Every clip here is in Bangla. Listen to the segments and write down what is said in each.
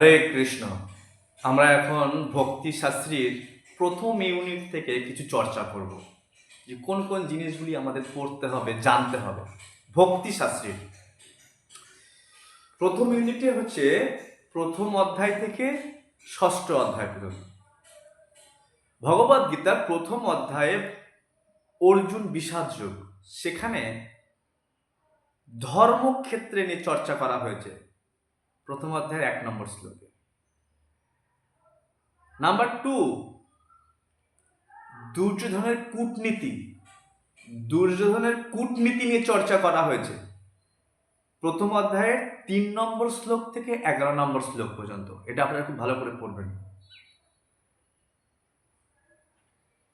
হরে কৃষ্ণ। আমরা এখন ভক্তি শাস্ত্রীর প্রথম ইউনিট থেকে কিছু চর্চা করব, যে কোন কোন জিনিসগুলি আমাদের পড়তে হবে, জানতে হবে। ভক্তি শাস্ত্রীর প্রথম ইউনিটে হচ্ছে প্রথম অধ্যায় থেকে ষষ্ঠ অধ্যায় পর্যন্ত। ভগবদ গীতার প্রথম অধ্যায়ে অর্জুন বিষাদ যোগ, সেখানে ধর্মক্ষেত্রে নিয়ে চর্চা করা হয়েছে প্রথম অধ্যায়ের 1 নম্বর শ্লোকে। নাম্বার 2, দুর্যোধনের কূটনীতি নিয়ে চর্চা করা হয়েছে প্রথম অধ্যায়ের 3 নম্বর শ্লোক থেকে 11 নম্বর শ্লোক পর্যন্ত। এটা আপনারা খুব ভালো করে পড়বেন।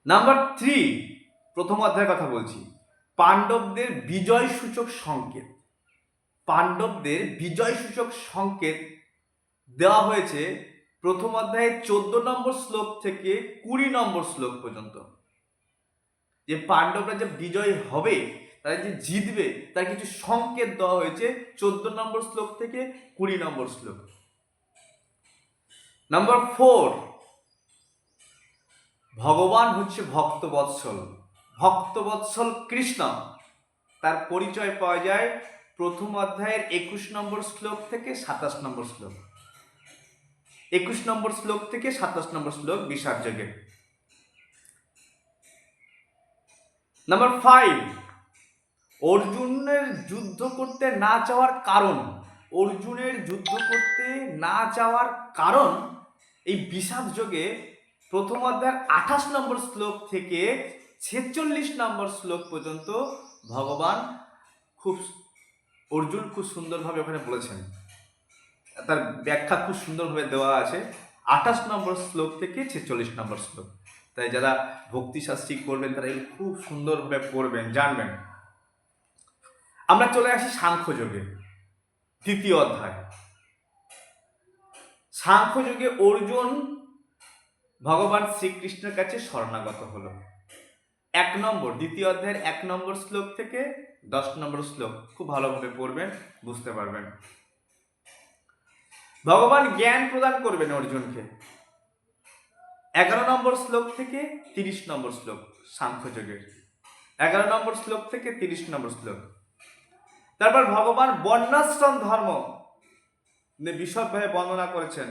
নাম্বার 3, প্রথম অধ্যায়ের কথা বলছি, পাণ্ডবদের বিজয় সূচক সংকেত দেওয়া হয়েছে প্রথম অধ্যায়ের 14 নম্বর শ্লোক থেকে 20 নম্বর শ্লোক পর্যন্ত। যে পাণ্ডবরা যে বিজয় হবে, তারা যে জিতবে, তার কিছু সংকেত দেওয়া হয়েছে 14 নম্বর শ্লোক থেকে 20 নম্বর শ্লোক। নাম্বার 4, ভগবান হচ্ছে ভক্তবৎসল কৃষ্ণ। তার পরিচয় পাওয়া যায় প্রথম অধ্যায়ের 21 নম্বর শ্লোক থেকে 27 নম্বর শ্লোক। 21 নম্বর শ্লোক থেকে 27 নম্বর শ্লোক বিষাদ যোগে। নাম্বার 5, অর্জুনের যুদ্ধ করতে না চাওয়ার কারণ এই বিষাদ যোগে প্রথম অধ্যায়ের 28 নম্বর শ্লোক থেকে 46 নম্বর শ্লোক পর্যন্ত অর্জুন খুব সুন্দরভাবে ওখানে বলেছেন। তার ব্যাখ্যা খুব সুন্দরভাবে দেওয়া আছে 28 নম্বর শ্লোক থেকে 46 নম্বর শ্লোক। তাই যারা ভক্তি শাস্ত্রী করবেন তারা এগুলো খুব সুন্দরভাবে পড়বেন, জানবেন। আমরা চলে আসি সাংখ্যযোগে, তৃতীয় অধ্যায়। সাংখ্যযোগে অর্জুন ভগবান শ্রীকৃষ্ণের কাছে শরণাগত হলো। দ্বিতীয় অধ্যায়ের 1 নম্বর শ্লোক থেকে 10 নম্বর শ্লোক খুব ভালোভাবে পড়বেন, বুঝতে পারবেন। ভগবান জ্ঞান প্রদান করবেন অর্জুনকে 11 নম্বর শ্লোক থেকে 30 নম্বর শ্লোক। সাংখ্যযোগের 11 নম্বর শ্লোক থেকে 30 নম্বর শ্লোক। তারপর ভগবান বর্ণাশ্রম ধর্ম বিশদভাবে বর্ণনা করেছেন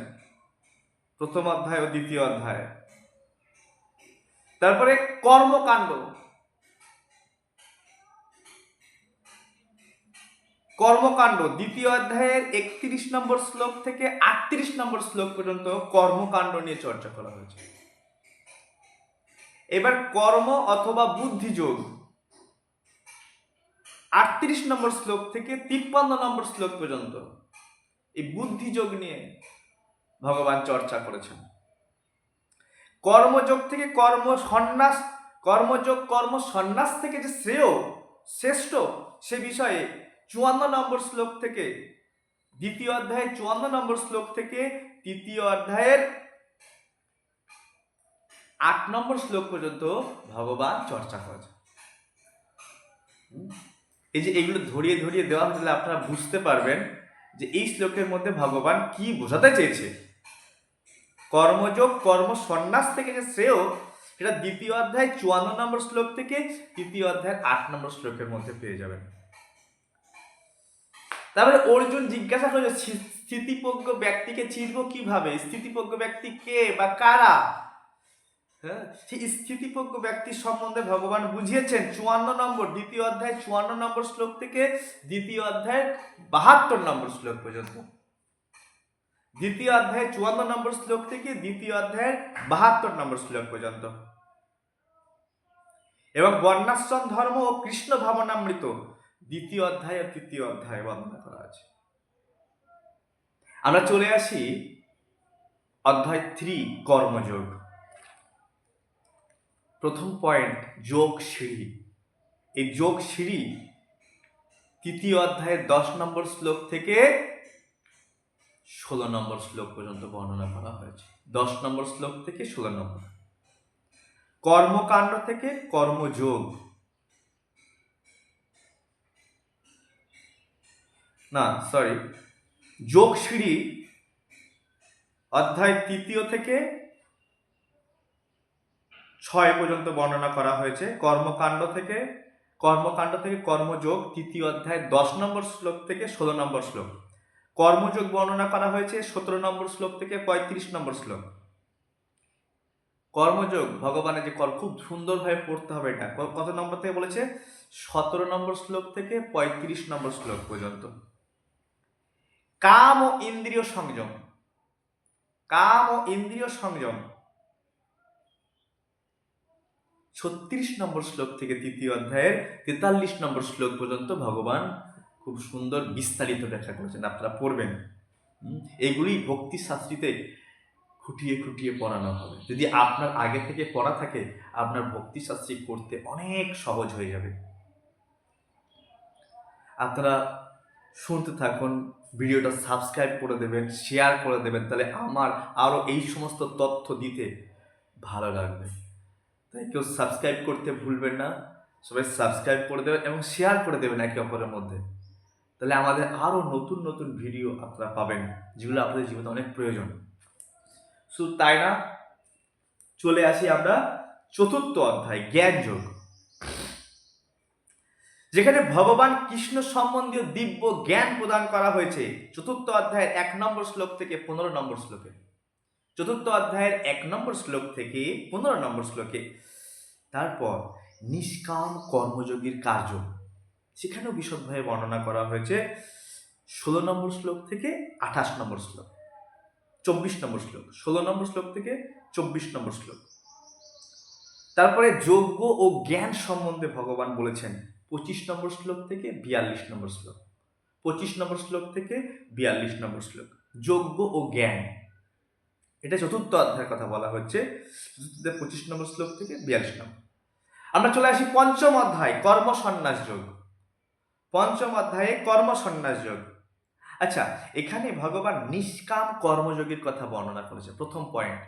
প্রথম অধ্যায় ও দ্বিতীয় অধ্যায়ে। তারপরে কর্মকাণ্ড দ্বিতীয় অধ্যায়ের 31 নম্বর শ্লোক থেকে 38 নম্বর শ্লোক পর্যন্ত কর্মকাণ্ড নিয়ে চর্চা করা হয়েছে। এবার কর্ম অথবা বুদ্ধিযোগ 38 নম্বর শ্লোক থেকে 53 নম্বর শ্লোক পর্যন্ত এই বুদ্ধিযোগ নিয়ে ভগবান চর্চা করেছেন। কর্মযোগ থেকে কর্ম সন্ন্যাস থেকে যে শ্রেষ্ঠ সে বিষয়ে 54 নম্বর শ্লোক থেকে দ্বিতীয় অধ্যায়ের 54 নম্বর শ্লোক থেকে তৃতীয় অধ্যায়ের 8 নম্বর শ্লোক পর্যন্ত ভগবান চর্চা করেছেন। এই যে এগুলো ধরিয়ে ধরিয়ে দেওয়া হলে আপনারা বুঝতে পারবেন যে এই শ্লোকের মধ্যে ভগবান কি বোঝাতে চেয়েছে। কর্মযোগ কর্ম সন্ন্যাস থেকে যে শ্রেয়, সেটা দ্বিতীয় অধ্যায় 54 নম্বর শ্লোক থেকে তৃতীয় অধ্যায়ের 8 নম্বর শ্লোকের মধ্যে পেয়ে যাবেন। তারপরে অর্জুন জিজ্ঞাসা করল, স্থিতিপ্রজ্ঞ ব্যক্তিকে চিনব কিভাবে? স্থিতিপ্রজ্ঞ ব্যক্তি কে বা কারা? সেই স্থিতিপ্রজ্ঞ ব্যক্তির সম্বন্ধে ভগবান বুঝিয়েছেন দ্বিতীয় অধ্যায় 54 নম্বর শ্লোক থেকে দ্বিতীয় অধ্যায়ের 72 নম্বর শ্লোক পর্যন্ত। দ্বিতীয় অধ্যায় 54 নম্বর শ্লোক থেকে দ্বিতীয় অধ্যায়ের 72 নম্বর শ্লোক পর্যন্ত। এবং বর্ণাশ্রম ধর্ম ও কৃষ্ণ ভাবনামৃত দ্বিতীয় অধ্যায় ও তৃতীয় অধ্যায় বর্ণনা করা আছে। আমরা চলে আসি অধ্যায় 3, কর্মযোগ। প্রথম পয়েন্ট, যোগ সিঁড়ি। এই যোগ সিঁড়ি তৃতীয় অধ্যায়ের 10 নম্বর শ্লোক থেকে 16 নম্বর শ্লোক পর্যন্ত বর্ণনা করা হয়েছে। 10 নম্বর শ্লোক থেকে 16 নম্বর। কর্মকাণ্ড থেকে কর্মযোগ, যোগ সিঁড়ি অধ্যায় 3 থেকে 6 পর্যন্ত বর্ণনা করা হয়েছে। কর্মকাণ্ড থেকে কর্মযোগ 3 অধ্যায় 10 নম্বর শ্লোক থেকে 16 নম্বর শ্লোক। কর্মযোগ বর্ণনা করা হয়েছে 17 নম্বর শ্লোক থেকে 35 নম্বর শ্লোক। কর্মযোগ ভগবানের যে খুব সুন্দরভাবে পড়তে হবে। এটা কত নম্বর থেকে বলেছে? 17 নম্বর শ্লোক থেকে 35 নম্বর শ্লোক পর্যন্ত। কাম ও ইন্দ্রিয় সংযম 36 নম্বর শ্লোক থেকে 3 অধ্যায়ের 43 নম্বর শ্লোক পর্যন্ত ভগবান খুব সুন্দর বিস্তারিত ব্যাখ্যা করেছেন। আপনারা পড়বেন। এগুলি ভক্তি শাস্ত্রীতে খুঁটিয়ে খুঁটিয়ে পড়ানো হবে। যদি আপনার আগে থেকে পড়া থাকে, আপনার ভক্তি শাস্ত্রী করতে অনেক সহজ হয়ে যাবে। আপনারা শুনতে থাকুন, ভিডিওটা সাবস্ক্রাইব করে দেবেন, শেয়ার করে দেবেন, তাহলে আমার আরও এই সমস্ত তথ্য দিতে ভালো লাগবে। তাই কেউ সাবস্ক্রাইব করতে ভুলবেন না। সবাই সাবস্ক্রাইব করে দেবেন এবং শেয়ার করে দেবেন একে অপরের মধ্যে। তাহলে আমাদের আরও নতুন নতুন ভিডিও আপনারা পাবেন, যেগুলো আপনাদের জীবনে অনেক প্রয়োজন। শুধু তাই না, চলে আসি আমরা 4th অধ্যায় জ্ঞান যোগ, যেখানে ভগবান কৃষ্ণ সম্বন্ধীয় দিব্য জ্ঞান প্রদান করা হয়েছে 4th অধ্যায়ের 1 নম্বর শ্লোক থেকে 15 নম্বর শ্লোকে। 4th অধ্যায়ের 1 নম্বর শ্লোক থেকে 15 নম্বর শ্লোকে। তারপর নিষ্কাম কর্মযোগীর কার্য, সেখানেও বিশদভাবে বর্ণনা করা হয়েছে 16 নম্বর শ্লোক থেকে 28 নম্বর শ্লোক, 24 নম্বর শ্লোক, 16 নম্বর শ্লোক থেকে 24 নম্বর শ্লোক। তারপরে যজ্ঞ ও জ্ঞান সম্বন্ধে ভগবান বলেছেন 25 নম্বর শ্লোক থেকে 42 নম্বর শ্লোক, 25 নম্বর শ্লোক থেকে 42 নম্বর শ্লোক। যজ্ঞ ও জ্ঞান, এটা 4th অধ্যায়ের কথা বলা হচ্ছে, 25 নম্বর শ্লোক থেকে 42 নম্বর। আমরা চলে আসি 5ম অধ্যায় কর্ম সন্ন্যাস যোগ। 5ম অধ্যায়ে কর্ম সন্ন্যাস যোগ। আচ্ছা, এখানে ভগবান নিষ্কাম কর্মযোগীর কথা বর্ণনা করেছে। প্রথম পয়েন্ট,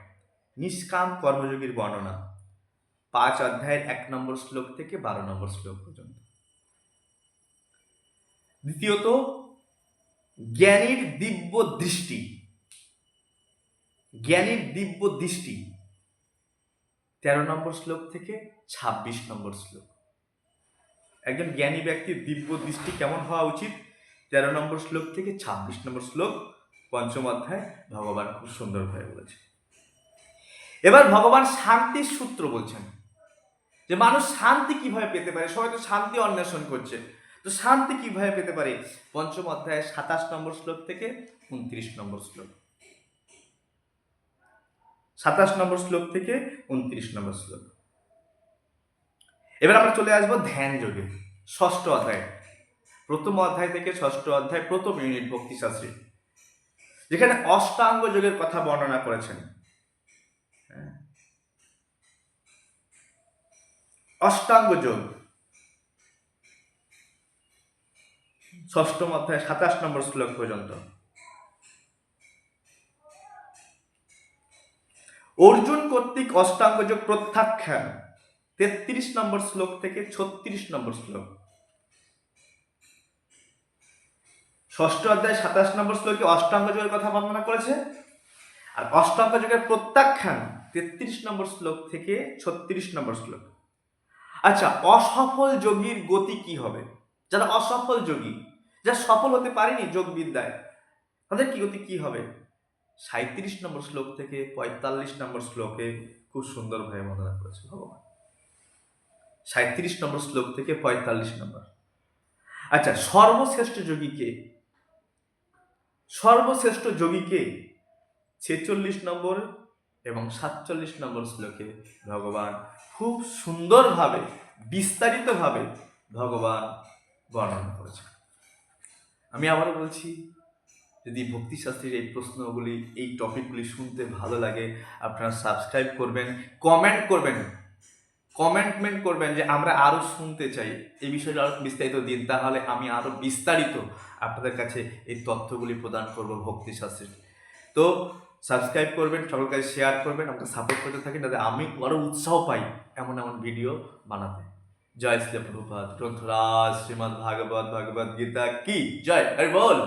নিষ্কাম কর্মযোগীর বর্ণনা 5 অধ্যায়ের 1 নম্বর শ্লোক থেকে 12 নম্বর শ্লোক পর্যন্ত। দ্বিতীয়ত জ্ঞানীর দিব্য দৃষ্টি, 13 নম্বর শ্লোক থেকে 26 নম্বর শ্লোক। একজন জ্ঞানী ব্যক্তির দিব্য দৃষ্টি কেমন হওয়া উচিত? 13 নম্বর শ্লোক থেকে 26 নম্বর শ্লোক 5ম অধ্যায় ভগবান খুব সুন্দরভাবে বলেছে। এবার ভগবান শান্তির সূত্র বলছেন, যে মানুষ শান্তি কিভাবে পেতে পারে। সবাই তো শান্তি অন্বেষণ করছে, তো শান্তি কিভাবে পেতে পারে? 5ম অধ্যায় 27 নম্বর শ্লোক থেকে 29 নম্বর শ্লোক, 27 নম্বর শ্লোক থেকে 29 নম্বর শ্লোক। এবার আমরা চলে আসবো ধ্যান যোগে, 6ষ্ঠ অধ্যায়, 1ম অধ্যায় থেকে 6ষ্ঠ অধ্যায়, প্রথম ইউনিট ভক্তি শাস্ত্রী, যেখানে অষ্টাঙ্গ যোগের কথা বর্ণনা করেছেন। অষ্টাঙ্গ যোগ 6ম অধ্যায় 27 নম্বর শ্লোক পর্যন্ত। অর্জুন কর্তৃক অষ্টাঙ্গ যোগ প্রত্যাখ্যান 33 নম্বর শ্লোক থেকে 36 নম্বর শ্লোক। 6ষ্ঠ অধ্যায় 27 নম্বর শ্লোকে অষ্টাঙ্গ যোগের কথা বর্ণনা করেছে, আর অষ্টাঙ্গ যোগের প্রত্যাখ্যান 33 নম্বর শ্লোক থেকে 36 নম্বর শ্লোক। আচ্ছা, অসফল যোগীর গতি কি হবে? যারা অসফল যোগী, যারা সফল হতে পারেনি যোগ বিদ্যায়, তাদের কি গতি কি হবে? 37 নম্বর শ্লোক থেকে 45 নম্বর শ্লোকে খুব সুন্দরভাবে বর্ণনা করেছে ভগবান। 37 নম্বর শ্লোক থেকে 45 নম্বর। আচ্ছা, সর্বশ্রেষ্ঠ যোগীকে 46 নম্বর এবং 47 নম্বর শ্লোকে ভগবান খুব সুন্দরভাবে বিস্তারিতভাবে ভগবান বর্ণনা করেছেন। আমি আবারও বলছি, যদি ভক্তিশাস্ত্রীর এই প্রশ্নগুলি, এই টপিকগুলি শুনতে ভালো লাগে, আপনারা সাবস্ক্রাইব করবেন, কমেন্ট করবেন যে আমরা আরও শুনতে চাই, এই বিষয়টা আরও বিস্তারিত দিন, তাহলে আমি আরও বিস্তারিত আপনাদের কাছে এই তথ্যগুলি প্রদান করব ভক্তিশাস্ত্রের। তো সাবস্ক্রাইব করবেন, সকল কাছে শেয়ার করবেন, আমাকে সাপোর্ট করতে থাকেন, যাতে আমি আরও উৎসাহ পাই এমন ভিডিও বানাতে। জয় শ্রী প্রভুপাদ, গ্রন্থরাজ শ্রীমদ্ ভাগবত গীতা কি জয়, হরি বল।